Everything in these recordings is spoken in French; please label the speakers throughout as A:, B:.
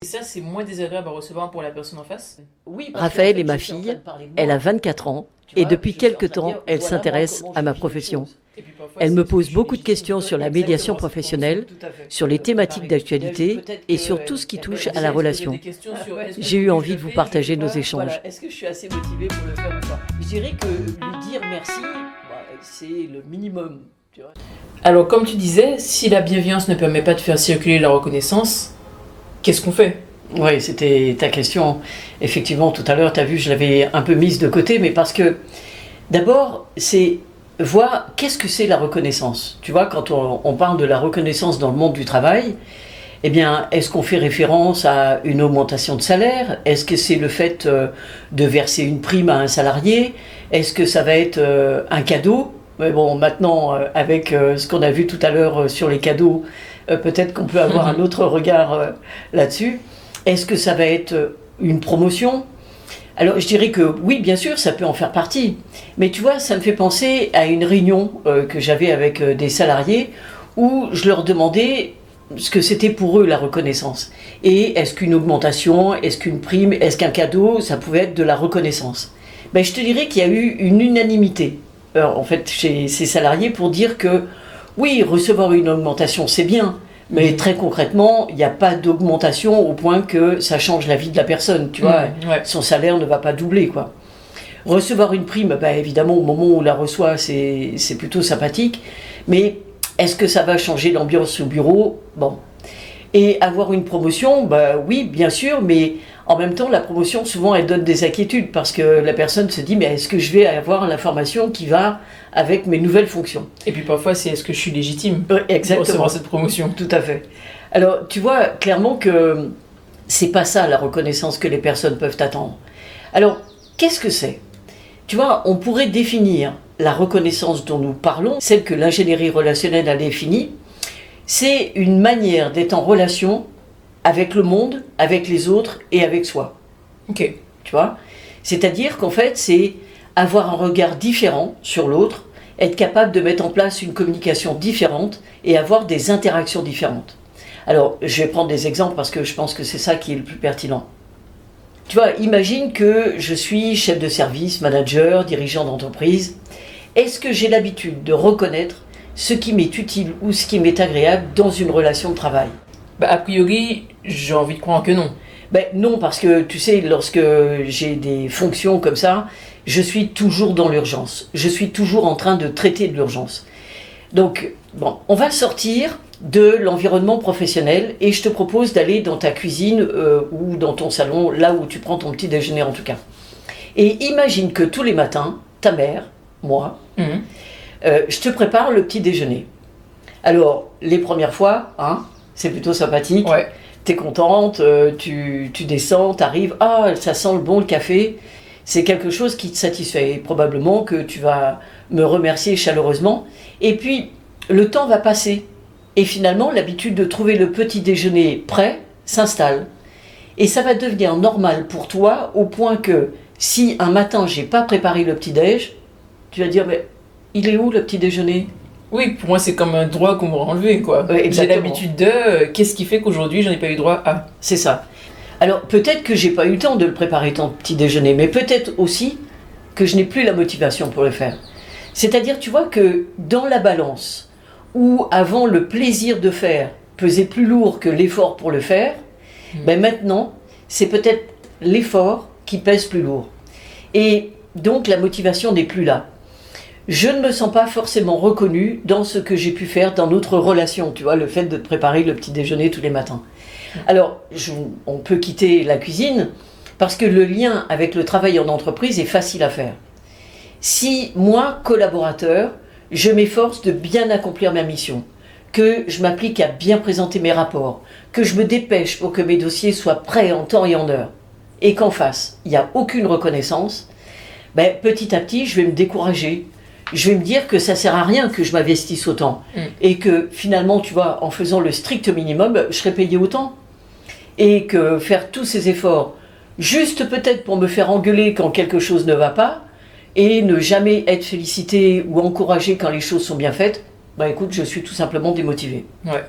A: Et ça, c'est moins désagréable à recevoir pour la personne en face?
B: Oui,
C: Raphaël est ma fille, elle a 24 ans et depuis quelque temps, elle s'intéresse à ma profession. Elle me pose beaucoup de questions sur la médiation professionnelle, sur les thématiques d'actualité et sur tout ce qui touche à la relation. J'ai eu envie de vous partager nos échanges.
B: Voilà. Est-ce que je suis assez motivée pour le faire ou pas? Je dirais que lui dire merci, c'est le minimum. Tu vois.
A: Alors, comme tu disais, si la bienveillance ne permet pas de faire circuler la reconnaissance, qu'est-ce qu'on fait?
B: Oui, c'était ta question. Effectivement, tout à l'heure, tu as vu, je l'avais un peu mise de côté, mais parce que d'abord, c'est voir qu'est-ce que c'est la reconnaissance. Tu vois, quand on parle de la reconnaissance dans le monde du travail, eh bien, est-ce qu'on fait référence à une augmentation de salaire? Est-ce que c'est le fait de verser une prime à un salarié? Est-ce que ça va être un cadeau? Mais bon, maintenant, avec ce qu'on a vu tout à l'heure sur les cadeaux, peut-être qu'on peut avoir un autre regard là-dessus. Est-ce que ça va être une promotion? Alors, je dirais que oui, bien sûr, ça peut en faire partie. Mais tu vois, ça me fait penser à une réunion que j'avais avec des salariés où je leur demandais ce que c'était pour eux la reconnaissance. Et est-ce qu'une augmentation, est-ce qu'une prime, est-ce qu'un cadeau, ça pouvait être de la reconnaissance? Ben, je te dirais qu'il y a eu une unanimité, en fait, chez ces salariés pour dire que oui, recevoir une augmentation, c'est bien. Mais très concrètement, il n'y a pas d'augmentation au point que ça change la vie de la personne, tu vois.
A: Ouais.
B: Son salaire ne va pas doubler, quoi. Recevoir une prime, bah, évidemment, au moment où on la reçoit, c'est plutôt sympathique. Mais est-ce que ça va changer l'ambiance au bureau? Bon. Et avoir une promotion, bah oui, bien sûr, mais en même temps, la promotion, souvent, elle donne des inquiétudes parce que la personne se dit, mais est-ce que je vais avoir l'information qui va avec mes nouvelles fonctions?
A: Et puis parfois, c'est est-ce que je suis légitime
B: Exactement.
A: pour recevoir cette promotion?
B: Tout à fait. Alors, tu vois clairement que c'est pas ça la reconnaissance que les personnes peuvent attendre. Alors, qu'est-ce que c'est? Tu vois, on pourrait définir la reconnaissance dont nous parlons, celle que l'ingénierie relationnelle a définie. C'est une manière d'être en relation avec le monde, avec les autres et avec soi.
A: Ok.
B: Tu vois? C'est-à-dire qu'en fait, c'est avoir un regard différent sur l'autre, être capable de mettre en place une communication différente et avoir des interactions différentes. Alors, je vais prendre des exemples parce que je pense que c'est ça qui est le plus pertinent. Tu vois, imagine que je suis chef de service, manager, dirigeant d'entreprise. Est-ce que j'ai l'habitude de reconnaître ce qui m'est utile ou ce qui m'est agréable dans une relation de travail?
A: Bah, a priori, j'ai envie de croire que non.
B: Ben non, parce que tu sais, lorsque j'ai des fonctions comme ça, je suis toujours dans l'urgence. Je suis toujours en train de traiter de l'urgence. Donc, bon, on va sortir de l'environnement professionnel et je te propose d'aller dans ta cuisine ou dans ton salon, là où tu prends ton petit déjeuner en tout cas. Et imagine que tous les matins, ta mère, moi, je te prépare le petit déjeuner. Alors, les premières fois, hein, c'est plutôt sympathique.
A: Ouais.
B: T'es contente, tu descends, t'arrives, ah, ça sent le bon le café. C'est quelque chose qui te satisfait. Et probablement que tu vas me remercier chaleureusement. Et puis, le temps va passer. Et finalement, l'habitude de trouver le petit déjeuner prêt s'installe. Et ça va devenir normal pour toi au point que si un matin, j'ai pas préparé le petit déj, tu vas dire, mais il est où le petit déjeuner?
A: Oui, pour moi, c'est comme un droit qu'on m'aurait enlevé, quoi.
B: Ouais,
A: J'ai
B: exactement.
A: l'habitude de... qu'est-ce qui fait qu'aujourd'hui, j'en ai pas eu droit à?
B: C'est ça. Alors peut-être que j'ai pas eu le temps de le préparer ton petit déjeuner, mais peut-être aussi que je n'ai plus la motivation pour le faire. C'est-à-dire, tu vois que dans la balance, où avant le plaisir de faire pesait plus lourd que l'effort pour le faire, ben maintenant, c'est peut-être l'effort qui pèse plus lourd. Et donc la motivation n'est plus là. Je ne me sens pas forcément reconnue dans ce que j'ai pu faire dans notre relation, tu vois, le fait de te préparer le petit déjeuner tous les matins. Alors, on peut quitter la cuisine parce que le lien avec le travail en entreprise est facile à faire. Si moi, collaborateur, je m'efforce de bien accomplir ma mission, que je m'applique à bien présenter mes rapports, que je me dépêche pour que mes dossiers soient prêts en temps et en heure, et qu'en face, il n'y a aucune reconnaissance, ben, petit à petit, je vais me décourager. Je vais me dire que ça sert à rien que je m'investisse autant. Et que finalement, tu vois, en faisant le strict minimum, je serai payé autant. Et que faire tous ces efforts, juste peut-être pour me faire engueuler quand quelque chose ne va pas, et ne jamais être félicité ou encouragé quand les choses sont bien faites, bah écoute, je suis tout simplement démotivé.
A: Ouais.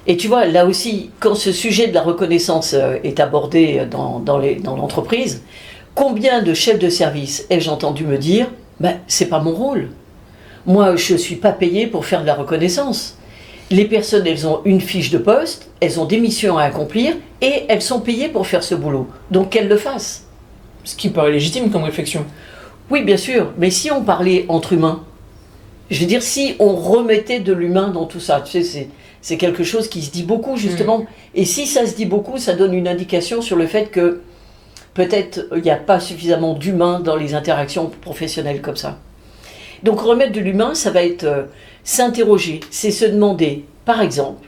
B: Et tu vois, là aussi, quand ce sujet de la reconnaissance est abordé dans l'entreprise, combien de chefs de service ai-je entendu me dire c'est pas mon rôle. Moi, je ne suis pas payé pour faire de la reconnaissance. Les personnes, elles ont une fiche de poste, elles ont des missions à accomplir et elles sont payées pour faire ce boulot. Donc qu'elles le fassent.
A: Ce qui paraît légitime comme réflexion.
B: Oui, bien sûr, mais si on parlait entre humains, je veux dire, si on remettait de l'humain dans tout ça, tu sais, c'est quelque chose qui se dit beaucoup, justement. Et si ça se dit beaucoup, ça donne une indication sur le fait que peut-être il n'y a pas suffisamment d'humain dans les interactions professionnelles comme ça. Donc remettre de l'humain, ça va être s'interroger, c'est se demander, par exemple,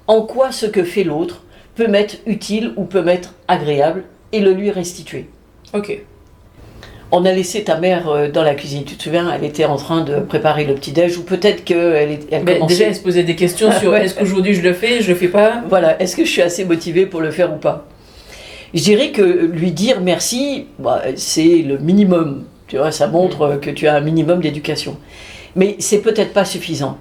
B: en quoi ce que fait l'autre peut m'être utile ou peut m'être agréable et le lui restituer.
A: Ok.
B: On a laissé ta mère dans la cuisine, tu te souviens, elle était en train de préparer le petit-déj, ou peut-être qu'elle commençait...
A: Déjà, elle se posait des questions sur est-ce qu'aujourd'hui je le fais pas.
B: Voilà, est-ce que je suis assez motivée pour le faire ou pas? Je dirais que lui dire merci, c'est le minimum. Tu vois, ça montre que tu as un minimum d'éducation. Mais c'est peut-être pas suffisant.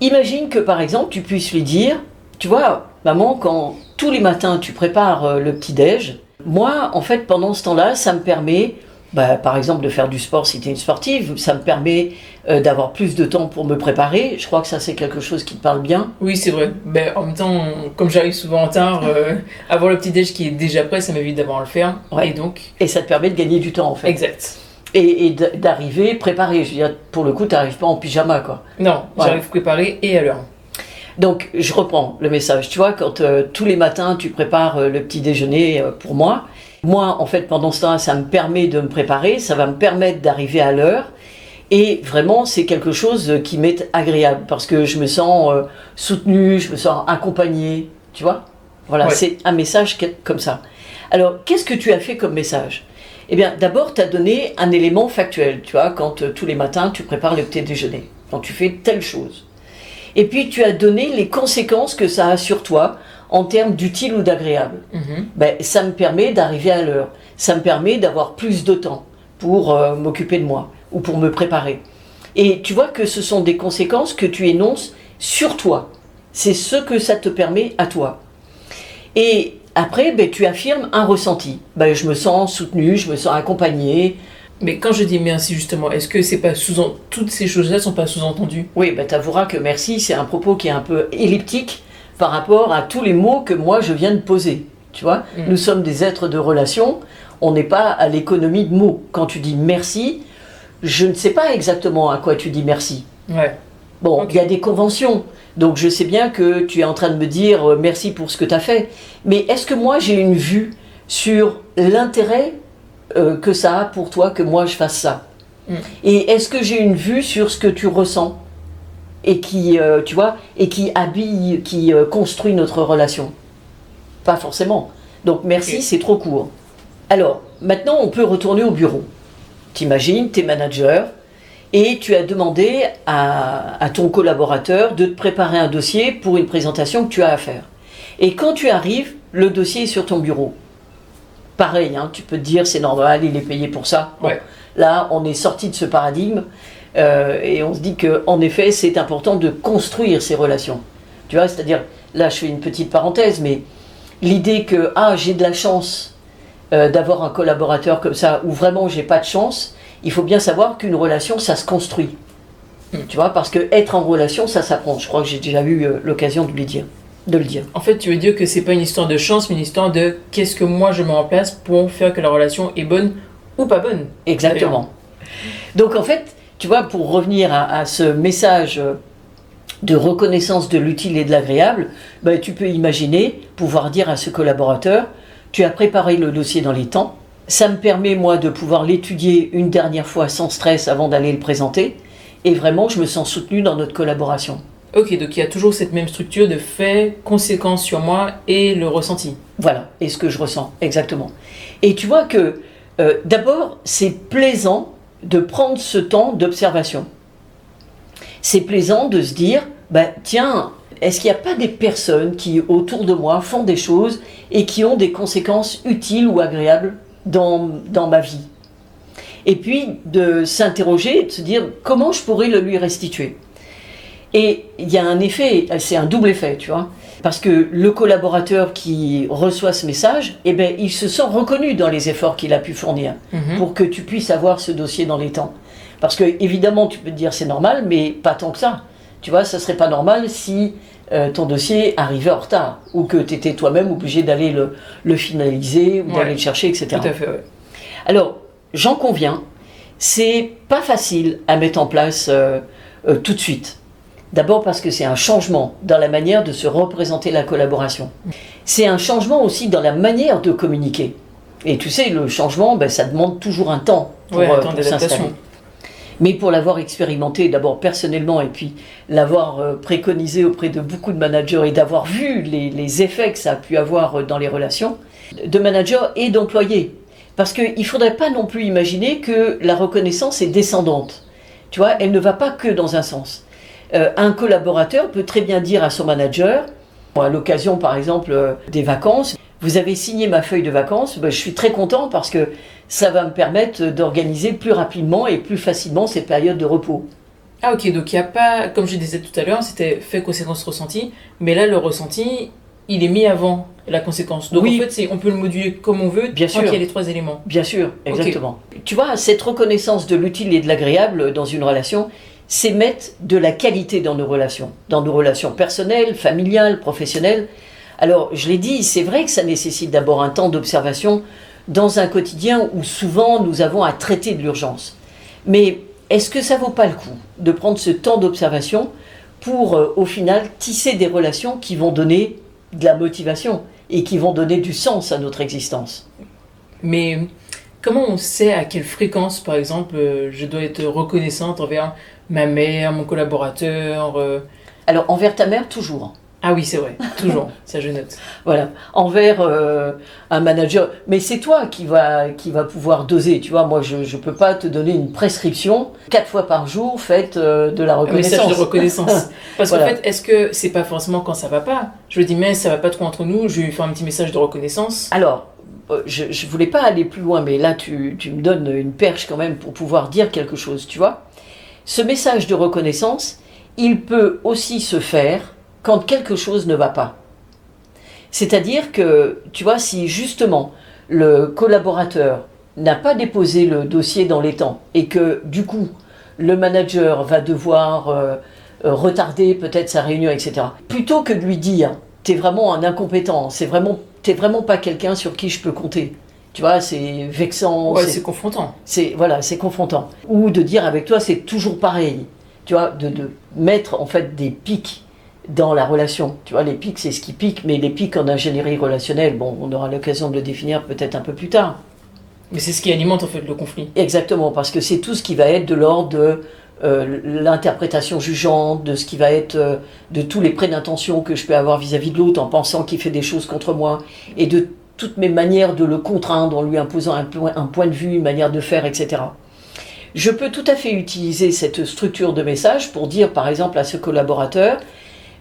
B: Imagine que par exemple, tu puisses lui dire, tu vois, maman, quand tous les matins tu prépares le petit-déj, moi, en fait, pendant ce temps-là, ça me permet, par exemple, de faire du sport si tu es une sportive, ça me permet d'avoir plus de temps pour me préparer. Je crois que ça, c'est quelque chose qui te parle bien.
A: Oui, c'est vrai. En même temps, comme j'arrive souvent en retard, avoir le petit-déj qui est déjà prêt, ça m'évite d'avoir à le faire.
B: Ouais. Et ça te permet de gagner du temps, en fait.
A: Exact.
B: Et d'arriver préparé. Je veux dire, pour le coup, tu n'arrives pas en pyjama, quoi.
A: Non, j'arrive préparé et à l'heure.
B: Donc, je reprends le message. Tu vois, quand tous les matins, tu prépares le petit déjeuner pour moi, en fait, pendant ce temps, ça me permet de me préparer, ça va me permettre d'arriver à l'heure. Et vraiment, c'est quelque chose qui m'est agréable parce que je me sens soutenue, je me sens accompagnée. Tu vois ? Voilà, c'est un message comme ça. Alors, qu'est-ce que tu as fait comme message ? Eh bien, d'abord, tu as donné un élément factuel. Tu vois, quand tous les matins, tu prépares le petit déjeuner. Quand tu fais telle chose. Et puis, tu as donné les conséquences que ça a sur toi en termes d'utile ou d'agréable. Ça me permet d'arriver à l'heure. Ça me permet d'avoir plus de temps pour m'occuper de moi ou pour me préparer. Et tu vois que ce sont des conséquences que tu énonces sur toi. C'est ce que ça te permet à toi. Et après, tu affirmes un ressenti. Je me sens soutenue, je me sens accompagnée.
A: Mais quand je dis merci, justement, est-ce que c'est pas toutes ces choses-là ne sont pas sous-entendues ?
B: Oui, tu avoueras que merci, c'est un propos qui est un peu elliptique par rapport à tous les mots que moi je viens de poser. Tu vois, Nous sommes des êtres de relation, on n'est pas à l'économie de mots. Quand tu dis merci, je ne sais pas exactement à quoi tu dis merci.
A: Ouais.
B: Bon, il y a des conventions, donc je sais bien que tu es en train de me dire merci pour ce que tu as fait. Mais est-ce que moi j'ai une vue sur l'intérêt que ça a pour toi que moi je fasse ça. Et est-ce que j'ai une vue sur ce que tu ressens et qui, tu vois, et qui habille, qui construit notre relation? Pas forcément. Donc merci, c'est trop court. Alors, maintenant on peut retourner au bureau. T'imagines, t'es manager et tu as demandé à ton collaborateur de te préparer un dossier pour une présentation que tu as à faire. Et quand tu arrives, le dossier est sur ton bureau. Pareil, tu peux te dire c'est normal, il est payé pour ça. Bon, là, on est sorti de ce paradigme et on se dit qu'en effet, c'est important de construire ces relations. Tu vois, c'est-à-dire, là, je fais une petite parenthèse, mais l'idée que j'ai de la chance d'avoir un collaborateur comme ça, ou vraiment j'ai pas de chance, il faut bien savoir qu'une relation, ça se construit. Tu vois, parce que être en relation, ça s'apprend. Je crois que j'ai déjà eu l'occasion de le dire.
A: En fait, tu veux dire que c'est pas une histoire de chance, mais une histoire de qu'est-ce que moi je mets en place pour faire que la relation est bonne ou pas bonne.
B: Exactement. Donc en fait, tu vois, pour revenir à ce message de reconnaissance de l'utile et de l'agréable, tu peux imaginer pouvoir dire à ce collaborateur, tu as préparé le dossier dans les temps, ça me permet moi de pouvoir l'étudier une dernière fois sans stress avant d'aller le présenter, et vraiment je me sens soutenu dans notre collaboration.
A: Ok, donc il y a toujours cette même structure de fait, conséquences sur moi et le ressenti.
B: Voilà, et ce que je ressens, exactement. Et tu vois que, d'abord, c'est plaisant de prendre ce temps d'observation. C'est plaisant de se dire, tiens, est-ce qu'il n'y a pas des personnes qui, autour de moi, font des choses et qui ont des conséquences utiles ou agréables dans ma vie ? Et puis, de s'interroger et de se dire, comment je pourrais le lui restituer ? Et il y a un effet, c'est un double effet, tu vois. Parce que le collaborateur qui reçoit ce message, eh ben, il se sent reconnu dans les efforts qu'il a pu fournir pour que tu puisses avoir ce dossier dans les temps. Parce que, évidemment, tu peux te dire c'est normal, mais pas tant que ça. Tu vois, ça serait pas normal si ton dossier arrivait en retard ou que tu étais toi-même obligé d'aller le finaliser ou d'aller le chercher, etc.
A: Tout à fait, ouais.
B: Alors, j'en conviens, c'est pas facile à mettre en place tout de suite. D'abord parce que c'est un changement dans la manière de se représenter la collaboration. C'est un changement aussi dans la manière de communiquer. Et tu sais, le changement, ça demande toujours un temps pour s'installer. Mais pour l'avoir expérimenté d'abord personnellement et puis l'avoir préconisé auprès de beaucoup de managers et d'avoir vu les effets que ça a pu avoir dans les relations de managers et d'employés. Parce qu'il ne faudrait pas non plus imaginer que la reconnaissance est descendante. Tu vois, elle ne va pas que dans un sens. Un collaborateur peut très bien dire à son manager, à l'occasion par exemple des vacances, vous avez signé ma feuille de vacances, je suis très content parce que ça va me permettre d'organiser plus rapidement et plus facilement ces périodes de repos.
A: Ah ok, donc il n'y a pas, comme je disais tout à l'heure, c'était fait conséquence ressenti, mais là le ressenti, il est mis avant la conséquence. Donc
B: oui.
A: En fait, on peut le moduler comme on veut,
B: bien sûr.
A: Qu'il y a les trois éléments.
B: Bien sûr, exactement. Okay. Tu vois, cette reconnaissance de l'utile et de l'agréable dans une relation, c'est mettre de la qualité dans nos relations personnelles, familiales, professionnelles. Alors, je l'ai dit, c'est vrai que ça nécessite d'abord un temps d'observation dans un quotidien où souvent nous avons à traiter de l'urgence. Mais est-ce que ça vaut pas le coup de prendre ce temps d'observation pour, au final, tisser des relations qui vont donner de la motivation et qui vont donner du sens à notre existence?
A: Mais comment on sait à quelle fréquence, par exemple, je dois être reconnaissante envers ma mère, mon collaborateur
B: Alors, envers ta mère, toujours.
A: Ah oui, c'est vrai, toujours, ça je note.
B: Voilà, envers un manager. Mais c'est toi qui va pouvoir doser, tu vois. Moi, je ne peux pas te donner une prescription 4 fois par jour, faites de la reconnaissance.
A: Un message de reconnaissance. Parce qu'en fait, est-ce que c'est pas forcément quand ça va pas? Je lui dis, mais ça va pas trop entre nous, je vais lui faire un petit message de reconnaissance.
B: Alors, je voulais pas aller plus loin, mais là, tu me donnes une perche quand même pour pouvoir dire quelque chose, tu vois. Ce message de reconnaissance, il peut aussi se faire quand quelque chose ne va pas. C'est-à-dire que, tu vois, si justement le collaborateur n'a pas déposé le dossier dans les temps et que du coup le manager va devoir retarder peut-être sa réunion, etc. Plutôt que de lui dire t'es vraiment un incompétent, t'es vraiment pas quelqu'un sur qui je peux compter. Tu vois, c'est vexant.
A: Ouais, c'est confrontant.
B: C'est confrontant. Ou de dire avec toi c'est toujours pareil. Tu vois, de mettre en fait des pics dans la relation. Tu vois, les pics, c'est ce qui pique, mais les pics en ingénierie relationnelle, bon, on aura l'occasion de le définir peut-être un peu plus tard.
A: Mais c'est ce qui alimente en fait le conflit.
B: Exactement, parce que c'est tout ce qui va être de l'ordre de l'interprétation jugeante, de ce qui va être de tous les prêts d'intention que je peux avoir vis-à-vis de l'autre en pensant qu'il fait des choses contre moi, et de toutes mes manières de le contraindre en lui imposant un point de vue, une manière de faire, etc. Je peux tout à fait utiliser cette structure de message pour dire par exemple à ce collaborateur: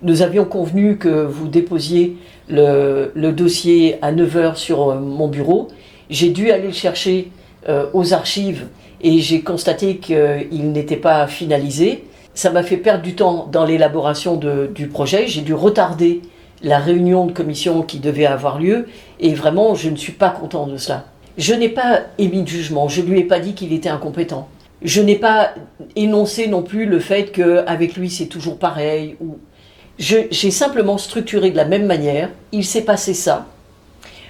B: nous avions convenu que vous déposiez le dossier à 9h sur mon bureau. J'ai dû aller le chercher aux archives et j'ai constaté qu'il n'était pas finalisé. Ça m'a fait perdre du temps dans l'élaboration du projet. J'ai dû retarder la réunion de commission qui devait avoir lieu et vraiment, je ne suis pas content de cela. Je n'ai pas émis de jugement. Je ne lui ai pas dit qu'il était incompétent. Je n'ai pas énoncé non plus le fait qu'avec lui, c'est toujours pareil. J'ai simplement structuré de la même manière, il s'est passé ça,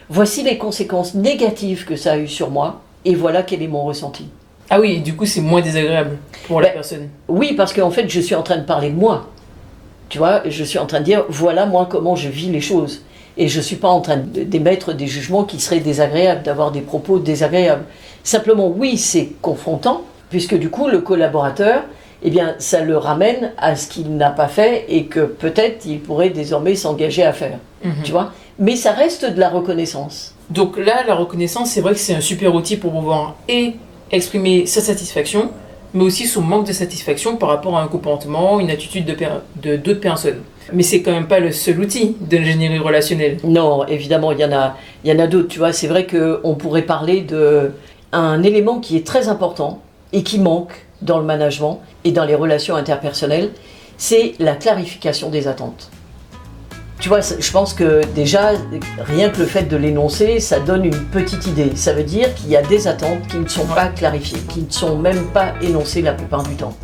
B: voici les conséquences négatives que ça a eu sur moi, et voilà quel est mon ressenti.
A: Ah oui, du coup c'est moins désagréable pour la personne.
B: Oui, parce qu'en fait je suis en train de parler de moi, tu vois, je suis en train de dire voilà moi comment je vis les choses, et je ne suis pas en train d'émettre des jugements qui seraient désagréables, d'avoir des propos désagréables. Simplement oui, c'est confrontant, puisque du coup le collaborateur, eh bien, ça le ramène à ce qu'il n'a pas fait et que peut-être il pourrait désormais s'engager à faire. Tu vois ? Mais ça reste de la reconnaissance.
A: Donc là, la reconnaissance, c'est vrai que c'est un super outil pour pouvoir exprimer sa satisfaction, mais aussi son manque de satisfaction par rapport à un comportement, une attitude de d'autres personnes. Mais c'est quand même pas le seul outil de l'ingénierie relationnelle.
B: Non, évidemment, il y en a d'autres. Tu vois, c'est vrai qu'on pourrait parler d'un élément qui est très important et qui manque dans le management et dans les relations interpersonnelles, c'est la clarification des attentes. Tu vois, je pense que déjà, rien que le fait de l'énoncer, ça donne une petite idée. Ça veut dire qu'il y a des attentes qui ne sont pas clarifiées, qui ne sont même pas énoncées la plupart du temps.